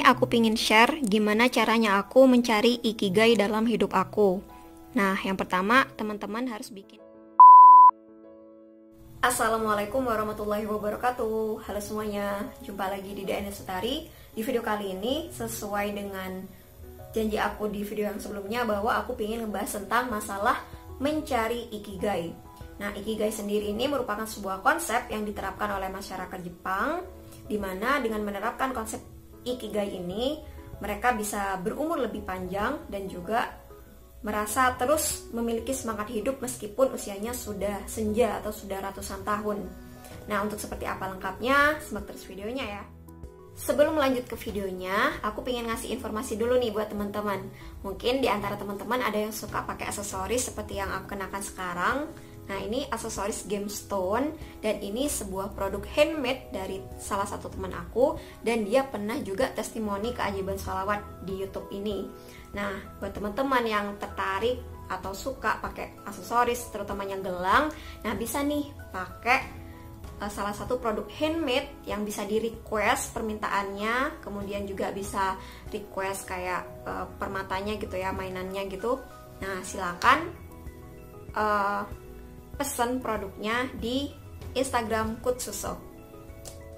Aku pingin share gimana caranya aku mencari ikigai dalam hidup aku. Nah, yang pertama, teman-teman harus bikin. Assalamualaikum warahmatullahi wabarakatuh. Halo semuanya, jumpa lagi di DN Sutari. Di video kali ini, sesuai dengan janji aku di video yang sebelumnya, bahwa aku pingin ngebahas tentang masalah mencari ikigai. Nah, ikigai sendiri ini merupakan sebuah konsep yang diterapkan oleh masyarakat Jepang, di mana dengan menerapkan konsep ikigai ini, mereka bisa berumur lebih panjang dan juga merasa terus memiliki semangat hidup meskipun usianya sudah senja atau sudah ratusan tahun. Nah, untuk seperti apa lengkapnya, simak terus videonya ya. Sebelum lanjut ke videonya, aku pengen ngasih informasi dulu nih buat teman-teman. Mungkin di antara teman-teman ada yang suka pakai aksesoris seperti yang aku kenakan sekarang. Nah, ini aksesoris gemstone dan ini sebuah produk handmade dari salah satu teman aku, dan dia pernah juga testimoni keajaiban sholawat di YouTube ini. Nah, buat teman-teman yang tertarik atau suka pakai aksesoris, terutamanya gelang, nah bisa nih pakai salah satu produk handmade yang bisa di request permintaannya, kemudian juga bisa request kayak permatanya gitu ya, mainannya gitu. Nah, silakan pesan produknya di Instagram Kutsuso.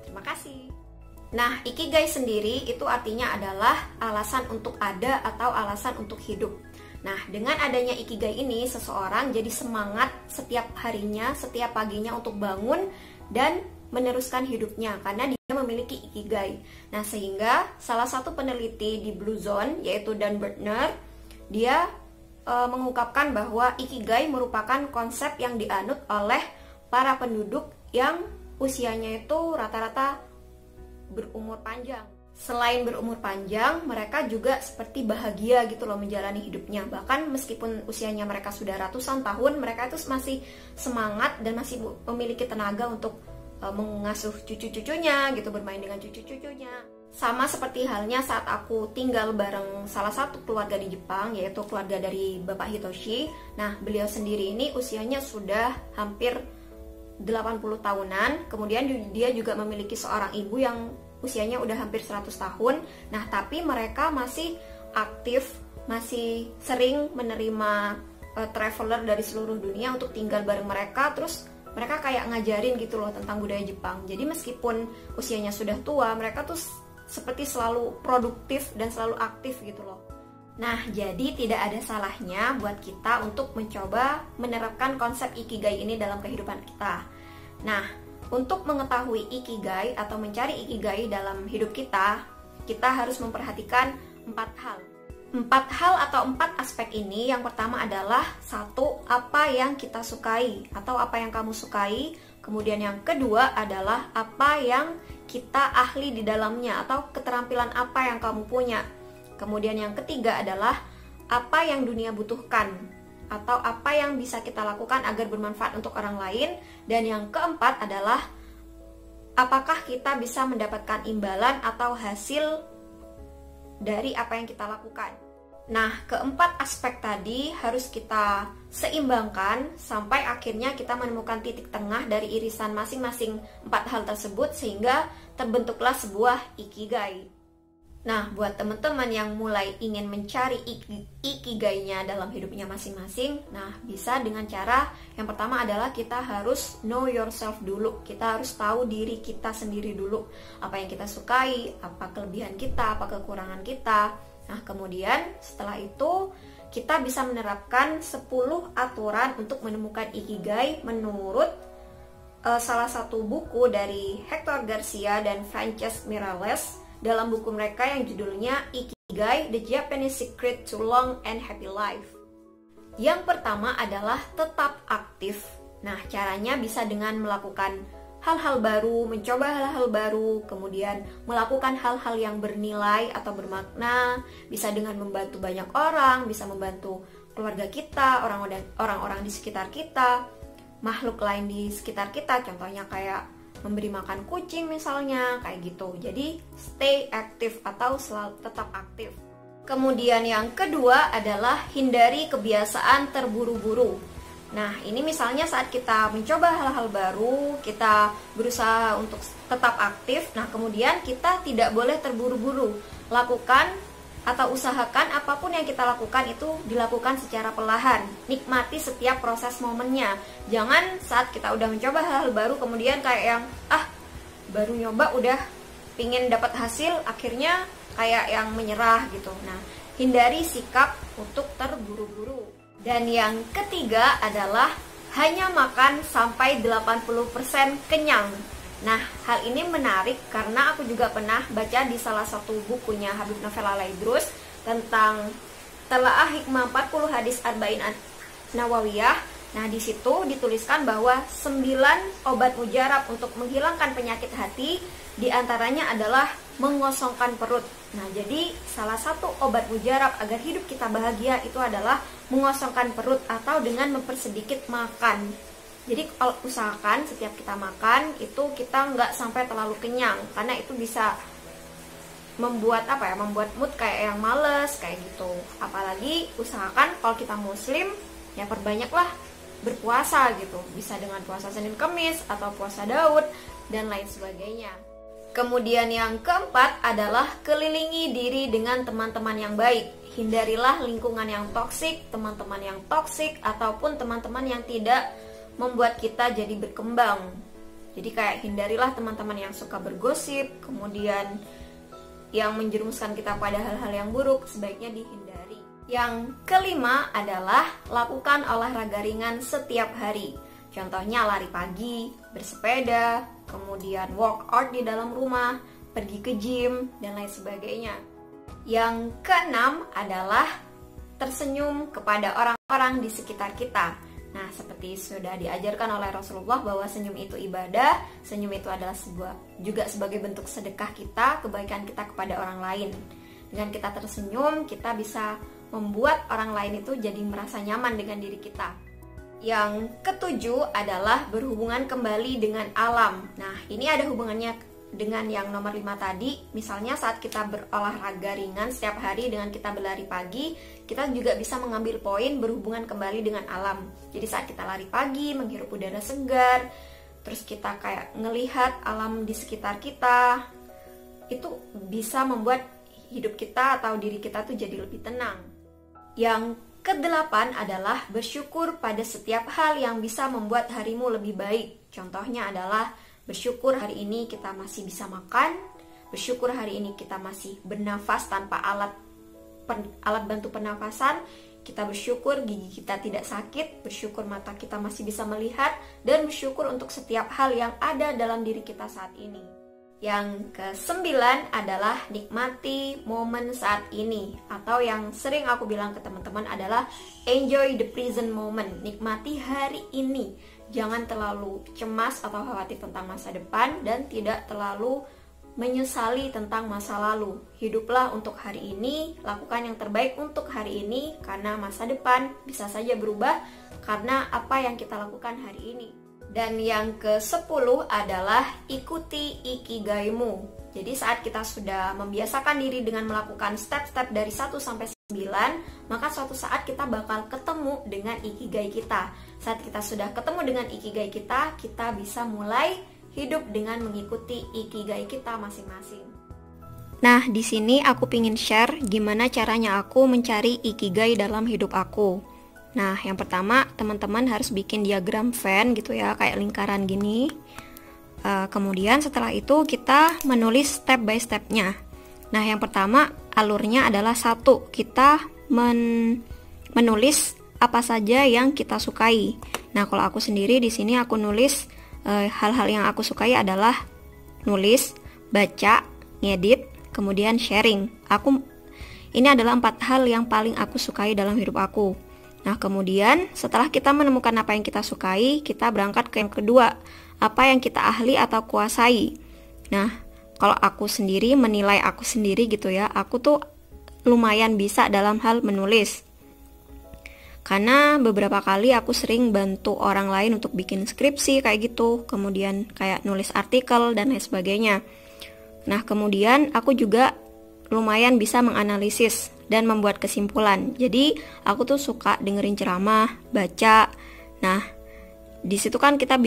Terima kasih. Nah, ikigai sendiri itu artinya adalah alasan untuk ada atau alasan untuk hidup. Nah, dengan adanya ikigai ini, seseorang jadi semangat setiap harinya, setiap paginya untuk bangun dan meneruskan hidupnya karena dia memiliki ikigai. Nah, sehingga salah satu peneliti di Blue Zone, yaitu Dan Bertner, dia mengungkapkan bahwa ikigai merupakan konsep yang dianut oleh para penduduk yang usianya itu rata-rata berumur panjang. Selain berumur panjang, mereka juga seperti bahagia gitu loh menjalani hidupnya. Bahkan meskipun usianya mereka sudah ratusan tahun, mereka itu masih semangat dan masih memiliki tenaga untuk mengasuh cucu-cucunya gitu, bermain dengan cucu-cucunya. Sama seperti halnya saat aku tinggal bareng salah satu keluarga di Jepang, yaitu keluarga dari Bapak Hitoshi. Nah, beliau sendiri ini usianya sudah hampir 80 tahunan. Kemudian dia juga memiliki seorang ibu yang usianya udah hampir 100 tahun. Nah, tapi mereka masih aktif, masih sering menerima traveler dari seluruh dunia untuk tinggal bareng mereka. Terus mereka kayak ngajarin gitu loh tentang budaya Jepang. Jadi meskipun usianya sudah tua, mereka tuh seperti selalu produktif dan selalu aktif gitu loh. Nah, jadi tidak ada salahnya buat kita untuk mencoba menerapkan konsep ikigai ini dalam kehidupan kita. Nah, untuk mengetahui ikigai atau mencari ikigai dalam hidup kita, kita harus memperhatikan 4 hal. 4 hal atau 4 aspek ini, yang pertama adalah 1, apa yang kita sukai atau apa yang kamu sukai. Kemudian yang kedua adalah apa yang kita ahli di dalamnya atau keterampilan apa yang kamu punya. Kemudian yang ketiga adalah apa yang dunia butuhkan atau apa yang bisa kita lakukan agar bermanfaat untuk orang lain. Dan yang keempat adalah apakah kita bisa mendapatkan imbalan atau hasil dari apa yang kita lakukan. Nah, keempat aspek tadi harus kita seimbangkan sampai akhirnya kita menemukan titik tengah dari irisan masing-masing 4 hal tersebut sehingga terbentuklah sebuah ikigai. Nah, buat teman-teman yang mulai ingin mencari ikigainya dalam hidupnya masing-masing, nah bisa dengan cara yang pertama adalah kita harus know yourself dulu. Kita harus tahu diri kita sendiri dulu. Apa yang kita sukai, apa kelebihan kita, apa kekurangan kita. Nah, kemudian setelah itu kita bisa menerapkan 10 aturan untuk menemukan ikigai menurut salah satu buku dari Hector Garcia dan Frances Miralles dalam buku mereka yang judulnya Ikigai: The Japanese Secret to Long and Happy Life. Yang pertama adalah tetap aktif. Nah, caranya bisa dengan melakukan hal-hal baru, mencoba hal-hal baru, kemudian melakukan hal-hal yang bernilai atau bermakna, bisa dengan membantu banyak orang, bisa membantu keluarga kita, orang-orang di sekitar kita, makhluk lain di sekitar kita, contohnya kayak memberi makan kucing misalnya, kayak gitu. Jadi stay aktif atau selalu tetap aktif. Kemudian yang kedua adalah hindari kebiasaan terburu-buru. Nah, ini misalnya saat kita mencoba hal-hal baru, kita berusaha untuk tetap aktif. Nah, kemudian kita tidak boleh terburu-buru. lakukan atau usahakan apapun yang kita lakukan itu dilakukan secara perlahan. Nikmati setiap proses momennya. Jangan saat kita udah mencoba hal-hal baru kemudian kayak yang baru nyoba udah pingin dapat hasil, akhirnya kayak yang menyerah gitu. Nah, hindari sikap untuk terburu-buru. Dan yang ketiga adalah hanya makan sampai 80% kenyang. Nah, hal ini menarik karena aku juga pernah baca di salah satu bukunya Habib Novel Al-Aidrus tentang Telaah Hikmah 40 Hadis Arba'in Nawawiyah. Nah, di situ dituliskan bahwa 9 obat mujarab untuk menghilangkan penyakit hati diantaranya adalah mengosongkan perut. Nah, jadi salah satu obat mujarab agar hidup kita bahagia itu adalah mengosongkan perut atau dengan mempersedikit makan. Jadi kalau usahakan setiap kita makan itu kita nggak sampai terlalu kenyang, karena itu bisa membuat membuat mood kayak yang males kayak gitu. Apalagi usahakan kalau kita muslim ya perbanyaklah berpuasa gitu, bisa dengan puasa Senin Kemis atau puasa Daud dan lain sebagainya. Kemudian yang keempat adalah kelilingi diri dengan teman-teman yang baik. Hindarilah lingkungan yang toksik, teman-teman yang toksik ataupun teman-teman yang tidak membuat kita jadi berkembang. Jadi kayak hindarilah teman-teman yang suka bergosip, kemudian yang menjerumuskan kita pada hal-hal yang buruk, sebaiknya dihindari. Yang kelima adalah lakukan olahraga ringan setiap hari. Contohnya lari pagi, bersepeda, kemudian workout di dalam rumah, pergi ke gym, dan lain sebagainya. Yang keenam adalah tersenyum kepada orang-orang di sekitar kita. Nah, seperti sudah diajarkan oleh Rasulullah bahwa senyum itu ibadah, senyum itu adalah juga sebagai bentuk sedekah kita, kebaikan kita kepada orang lain. Dengan kita tersenyum, kita bisa membuat orang lain itu jadi merasa nyaman dengan diri kita. Yang ketujuh adalah berhubungan kembali dengan alam. Nah, ini ada hubungannya dengan yang nomor 5 tadi. Misalnya saat kita berolahraga ringan setiap hari dengan kita berlari pagi, kita juga bisa mengambil poin berhubungan kembali dengan alam. Jadi saat kita lari pagi, menghirup udara segar, terus kita kayak ngelihat alam di sekitar kita, itu bisa membuat hidup kita atau diri kita tuh jadi lebih tenang. Yang kedelapan adalah bersyukur pada setiap hal yang bisa membuat harimu lebih baik. Contohnya adalah bersyukur hari ini kita masih bisa makan, bersyukur hari ini kita masih bernafas tanpa alat bantu pernafasan, kita bersyukur gigi kita tidak sakit, bersyukur mata kita masih bisa melihat, dan bersyukur untuk setiap hal yang ada dalam diri kita saat ini. Yang kesembilan adalah nikmati momen saat ini, atau yang sering aku bilang ke teman-teman adalah enjoy the present moment. Nikmati hari ini, jangan terlalu cemas atau khawatir tentang masa depan dan tidak terlalu menyesali tentang masa lalu. Hiduplah untuk hari ini, lakukan yang terbaik untuk hari ini, karena masa depan bisa saja berubah karena apa yang kita lakukan hari ini. Dan yang ke-10 adalah ikuti ikigaimu. Jadi saat kita sudah membiasakan diri dengan melakukan step-step dari 1 sampai 9, maka suatu saat kita bakal ketemu dengan ikigai kita. Saat kita sudah ketemu dengan ikigai kita, kita bisa mulai hidup dengan mengikuti ikigai kita masing-masing. Nah, di sini aku pingin share gimana caranya aku mencari ikigai dalam hidup aku. Nah, yang pertama, teman-teman harus bikin diagram Venn gitu ya, kayak lingkaran gini. Kemudian setelah itu kita menulis step by stepnya. Nah, yang pertama alurnya adalah 1, kita menulis apa saja yang kita sukai. Nah, kalau aku sendiri di sini aku nulis hal-hal yang aku sukai adalah nulis, baca, ngedit, kemudian sharing. Ini adalah 4 hal yang paling aku sukai dalam hidup aku. Nah, kemudian setelah kita menemukan apa yang kita sukai, kita berangkat ke yang kedua, apa yang kita ahli atau kuasai. Nah, kalau aku sendiri menilai aku sendiri gitu ya, aku tuh lumayan bisa dalam hal menulis. Karena beberapa kali aku sering bantu orang lain untuk bikin skripsi kayak gitu, kemudian kayak nulis artikel dan lain sebagainya. Nah, kemudian aku juga lumayan bisa menganalisis dan membuat kesimpulan. Jadi aku tuh suka dengerin ceramah, baca. Nah, di situ kan kita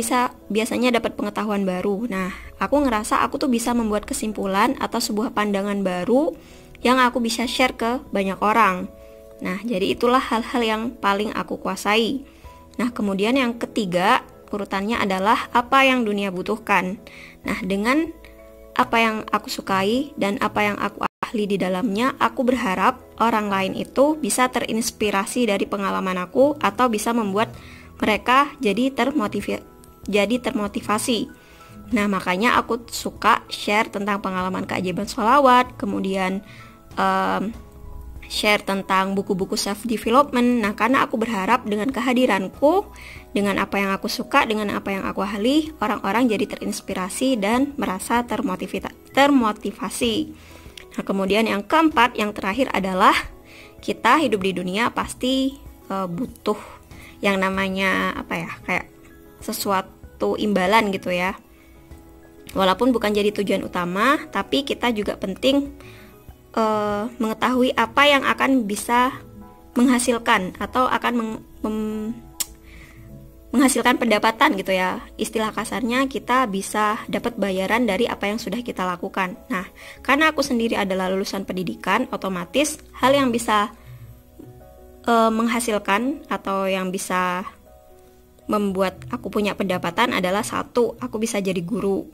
biasanya dapat pengetahuan baru. Nah, aku ngerasa aku tuh bisa membuat kesimpulan atau sebuah pandangan baru yang aku bisa share ke banyak orang. Nah, jadi itulah hal-hal yang paling aku kuasai. Nah, kemudian yang ketiga, urutannya adalah apa yang dunia butuhkan. Nah, dengan apa yang aku sukai dan apa yang aku ahli di dalamnya, aku berharap orang lain itu bisa terinspirasi dari pengalaman aku atau bisa membuat mereka jadi termotivasi. Nah, makanya aku suka share tentang pengalaman keajaiban sholawat, kemudian share tentang buku-buku self development. Nah, karena aku berharap dengan kehadiranku, dengan apa yang aku suka, dengan apa yang aku ahli, orang-orang jadi terinspirasi dan merasa termotivasi. Nah, kemudian yang keempat, yang terakhir adalah kita hidup di dunia pasti butuh yang namanya kayak sesuatu imbalan gitu ya. Walaupun bukan jadi tujuan utama, tapi kita juga penting mengetahui apa yang akan bisa menghasilkan atau akan menghasilkan pendapatan gitu ya. Istilah kasarnya, kita bisa dapat bayaran dari apa yang sudah kita lakukan. Nah, karena aku sendiri adalah lulusan pendidikan, otomatis hal yang bisa menghasilkan atau yang bisa membuat aku punya pendapatan adalah satu, aku bisa jadi guru.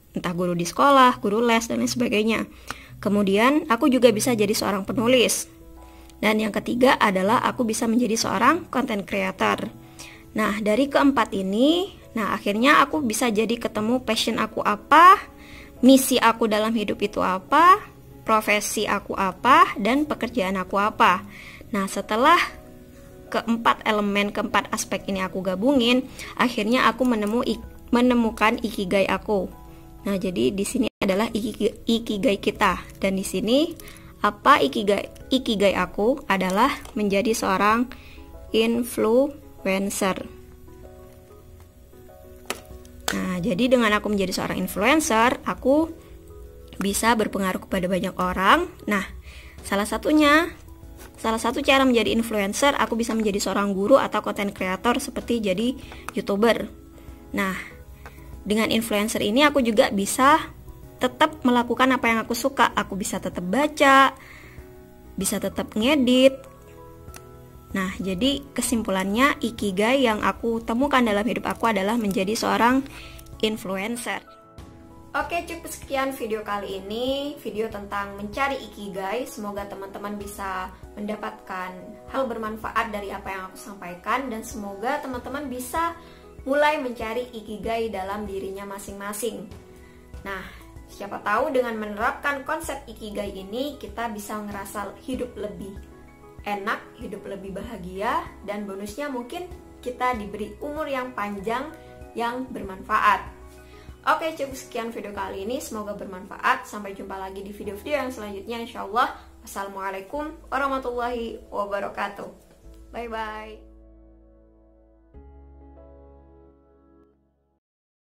Entah guru di sekolah, guru les, dan lain sebagainya. Kemudian aku juga bisa jadi seorang penulis. Dan yang ketiga adalah aku bisa menjadi seorang content creator. Nah, dari keempat ini, akhirnya aku bisa jadi ketemu passion aku apa, misi aku dalam hidup itu apa, profesi aku apa, dan pekerjaan aku apa. Nah, setelah keempat aspek ini aku gabungin, akhirnya aku menemukan ikigai aku. Nah, jadi di sini adalah ikigai kita, dan di sini apa ikigai aku adalah menjadi seorang influencer. Nah, jadi dengan aku menjadi seorang influencer, aku bisa berpengaruh kepada banyak orang. Nah, salah satu cara menjadi influencer, aku bisa menjadi seorang guru atau content creator seperti jadi YouTuber. Nah, dengan influencer ini aku juga bisa tetap melakukan apa yang aku suka. Aku bisa tetap baca, bisa tetap ngedit. Nah, jadi kesimpulannya ikigai yang aku temukan dalam hidup aku adalah menjadi seorang influencer. Oke, cukup sekian video kali ini, video tentang mencari ikigai. Semoga teman-teman bisa mendapatkan hal bermanfaat dari apa yang aku sampaikan, dan semoga teman-teman bisa mulai mencari ikigai dalam dirinya masing-masing. Nah, siapa tahu dengan menerapkan konsep ikigai ini, kita bisa ngerasa hidup lebih enak, hidup lebih bahagia, dan bonusnya mungkin kita diberi umur yang panjang yang bermanfaat. Oke, cukup sekian video kali ini, semoga bermanfaat. Sampai jumpa lagi di video-video yang selanjutnya, insyaallah. Wassalamualaikum warahmatullahi wabarakatuh. Bye-bye.